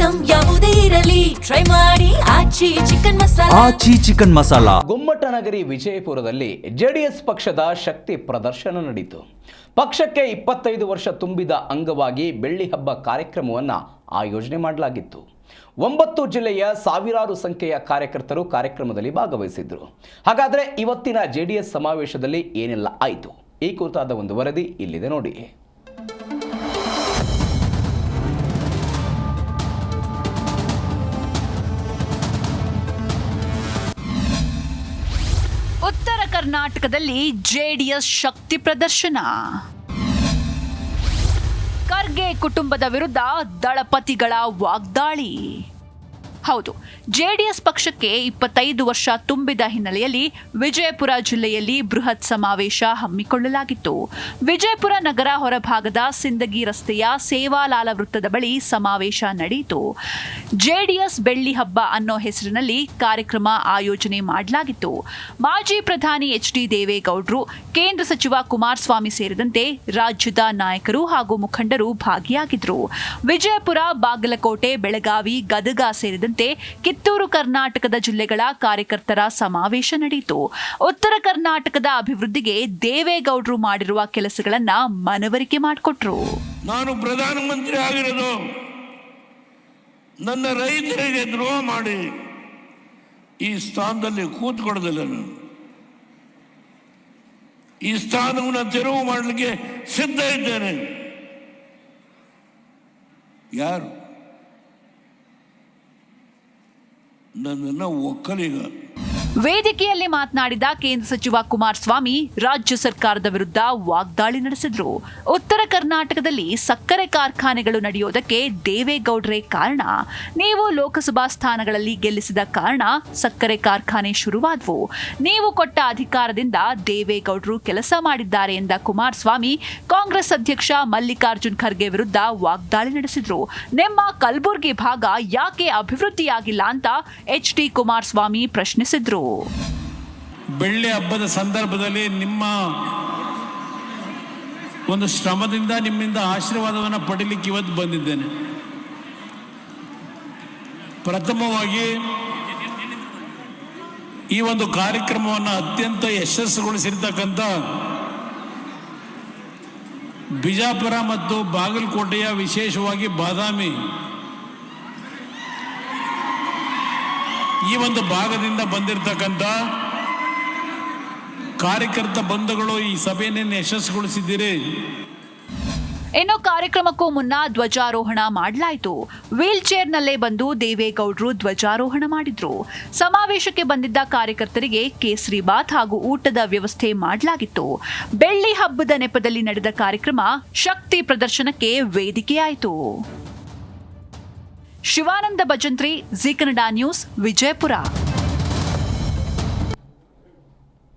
Item ಯಾವುದೇ ಇರಲಿ try ಮಾಡಿ ಆಚಿ ಚಿಕನ್ ಮಸಾಲಾ. ಗೊಮ್ಮಟನಗರಿ ವಿಜಯಪುರದಲ್ಲಿ ಜೆಡಿಎಸ್ ಪಕ್ಷದ ಶಕ್ತಿ ಪ್ರದರ್ಶನ ನಡೆಯಿತು. ಪಕ್ಷಕ್ಕೆ 25 ವರ್ಷ ತುಂಬಿದ ಅಂಗವಾಗಿ ಬೆಳ್ಳಿ ಹಬ್ಬ ಕಾರ್ಯಕ್ರಮವನ್ನು ಆಯೋಜನೆ ಮಾಡಲಾಗಿತ್ತು. 9 ಜಿಲ್ಲೆಯ ಸಾವಿರಾರು ಸಂಖ್ಯೆಯ ಕಾರ್ಯಕರ್ತರು ಕಾರ್ಯಕ್ರಮದಲ್ಲಿ ಭಾಗವಹಿಸಿದ್ದರು. ಹಾಗಾದರೆ ಇವತ್ತಿನ ಜೆಡಿಎಸ್ ಸಮಾವೇಶದಲ್ಲಿ ಏನೆಲ್ಲ ಆಯಿತು ಈ ಕುರಿತಾದ ಒಂದು ವರದಿ ಇಲ್ಲಿದೆ ನೋಡಿ. ಉತ್ತರ ಕರ್ನಾಟಕದಲ್ಲಿ ಜೆಡಿಎಸ್ ಶಕ್ತಿ ಪ್ರದರ್ಶನ. ಖರ್ಗೆ ಕುಟುಂಬದ ವಿರುದ್ಧ ದಳಪತಿಗಳ ವಾಗ್ದಾಳಿ. ಹೌದು, ಜೆಡಿಎಸ್ ಪಕ್ಷಕ್ಕೆ 25 ವರ್ಷ ತುಂಬಿದ ಹಿನ್ನೆಲೆಯಲ್ಲಿ ವಿಜಯಪುರ ಜಿಲ್ಲೆಯಲ್ಲಿ ಬೃಹತ್ ಸಮಾವೇಶ ಹಮ್ಮಿಕೊಳ್ಳಲಾಗಿತ್ತು. ವಿಜಯಪುರ ನಗರ ಹೊರಭಾಗದ ಸಿಂದಗಿ ರಸ್ತೆಯ ಸೇವಾಲಾಲ ವೃತ್ತದ ಬಳಿ ಸಮಾವೇಶ ನಡೆಯಿತು. ಜೆಡಿಎಸ್ ಬೆಳ್ಳಿ ಹಬ್ಬ ಅನ್ನೋ ಹೆಸರಿನಲ್ಲಿ ಕಾರ್ಯಕ್ರಮ ಆಯೋಜನೆ ಮಾಡಲಾಗಿತ್ತು. ಮಾಜಿ ಪ್ರಧಾನಿ ಎಚ್.ಡಿ. ದೇವೇಗೌಡರು, ಕೇಂದ್ರ ಸಚಿವ ಕುಮಾರಸ್ವಾಮಿ ಸೇರಿದಂತೆ ರಾಜ್ಯದ ನಾಯಕರು ಹಾಗೂ ಮುಖಂಡರು ಭಾಗಿಯಾಗಿದ್ದರು. ವಿಜಯಪುರ, ಬಾಗಲಕೋಟೆ, ಬೆಳಗಾವಿ, ಗದಗ ಸೇರಿದಂತೆ ಕಿತ್ತೂರು ಕರ್ನಾಟಕದ ಜಿಲ್ಲೆಗಳ ಕಾರ್ಯಕರ್ತರ ಸಮಾವೇಶ ನಡೆಯಿತು. ಉತ್ತರ ಕರ್ನಾಟಕದ ಅಭಿವೃದ್ಧಿಗೆ ದೇವೇಗೌಡರು ಮಾಡಿರುವ ಕೆಲಸಗಳನ್ನ ಮನವರಿಕೆ ಮಾಡಿಕೊಟ್ರು. ನಾನು ಪ್ರಧಾನಮಂತ್ರಿ ಆಗಿರೋದು ನನ್ನ ರೈತರಿಗೆ ದ್ರೋಹ ಮಾಡಿ ಈ ಸ್ಥಾನದಲ್ಲಿ ಕೂತ್ಕೊಳ್ಳೋದಿಲ್ಲ. ನಾನು ಈ ಸ್ಥಾನವನ್ನು ತೆರವು ಮಾಡಲಿಕ್ಕೆ ಸಿದ್ಧ ಇದ್ದೇನೆ. ಯಾರು ನನ್ನನ್ನು ಒಕ್ಕಲಿಗ. ವೇದಿಕೆಯಲ್ಲಿ ಮಾತನಾಡಿದ ಕೇಂದ್ರ ಸಚಿವ ಕುಮಾರಸ್ವಾಮಿ ರಾಜ್ಯ ಸರ್ಕಾರದ ವಿರುದ್ಧ ವಾಗ್ದಾಳಿ ನಡೆಸಿದ್ರು. ಉತ್ತರ ಕರ್ನಾಟಕದಲ್ಲಿ ಸಕ್ಕರೆ ಕಾರ್ಖಾನೆಗಳು ನಡೆಯೋದಕ್ಕೆ ದೇವೇಗೌಡರೇ ಕಾರಣ. ನೀವು ಲೋಕಸಭಾ ಸ್ಥಾನಗಳಲ್ಲಿ ಗೆಲ್ಲಿಸಿದ ಕಾರಣ ಸಕ್ಕರೆ ಕಾರ್ಖಾನೆ ಶುರುವಾದವು. ನೀವು ಕೊಟ್ಟ ಅಧಿಕಾರದಿಂದ ದೇವೇಗೌಡರು ಕೆಲಸ ಮಾಡಿದ್ದಾರೆ ಎಂದ ಕುಮಾರಸ್ವಾಮಿ ಕಾಂಗ್ರೆಸ್ ಅಧ್ಯಕ್ಷ ಮಲ್ಲಿಕಾರ್ಜುನ್ ಖರ್ಗೆ ವಿರುದ್ಧ ವಾಗ್ದಾಳಿ ನಡೆಸಿದ್ರು. ನಿಮ್ಮ ಕಲಬುರಗಿ ಭಾಗ ಯಾಕೆ ಅಭಿವೃದ್ಧಿಯಾಗಿಲ್ಲ ಅಂತ ಎಚ್.ಡಿ. ಕುಮಾರಸ್ವಾಮಿ ಪ್ರಶ್ನಿಸಿದ್ರು. ಬೆಳ್ಳಿ ಹಬ್ಬದ ಸಂದರ್ಭದಲ್ಲಿ ನಿಮ್ಮ ಒಂದು ಶ್ರಮದಿಂದ ನಿಮ್ಮಿಂದ ಆಶೀರ್ವಾದವನ್ನು ಪಡೀಲಿಕ್ಕೆ ಇವತ್ತು ಬಂದಿದ್ದೇನೆ. ಪ್ರಥಮವಾಗಿ ಈ ಒಂದು ಕಾರ್ಯಕ್ರಮವನ್ನು ಅತ್ಯಂತ ಯಶಸ್ಸುಗೊಳಿಸಿರ್ತಕ್ಕಂಥ ಬಿಜಾಪುರ ಮತ್ತು ಬಾಗಲಕೋಟೆಯ, ವಿಶೇಷವಾಗಿ ಬಾದಾಮಿ ಈ ಒಂದು ಭಾಗದಿಂದ ಬಂದಿರತಕ್ಕಂಥ ಕಾರ್ಯಕರ್ತ ಬಂಧುಗಳು ಈ ಸಭೆಯನ್ನು ಯಶಸ್ಸುಗೊಳಿಸಿದ್ದೀರಿ. ಇನ್ನು ಕಾರ್ಯಕ್ರಮಕ್ಕೂ ಮುನ್ನ ಧ್ವಜಾರೋಹಣ ಮಾಡಲಾಯಿತು. ವೀಲ್ ಚೇರ್ನಲ್ಲೇ ಬಂದು ದೇವೇಗೌಡರು ಧ್ವಜಾರೋಹಣ ಮಾಡಿದ್ರು. ಸಮಾವೇಶಕ್ಕೆ ಬಂದಿದ್ದ ಕಾರ್ಯಕರ್ತರಿಗೆ ಕೇಸರಿ ಬಾತ್ ಹಾಗೂ ಊಟದ ವ್ಯವಸ್ಥೆ ಮಾಡಲಾಗಿತ್ತು. ಬೆಳ್ಳಿ ಹಬ್ಬದ ನೆಪದಲ್ಲಿ ನಡೆದ ಕಾರ್ಯಕ್ರಮ ಶಕ್ತಿ ಪ್ರದರ್ಶನಕ್ಕೆ ವೇದಿಕೆಯಾಯಿತು. ಶಿವಾನಂದ ಭಜಂತ್ರಿ, ಜೀ ಕನ್ನಡ ನ್ಯೂಸ್, ವಿಜಯಪುರ.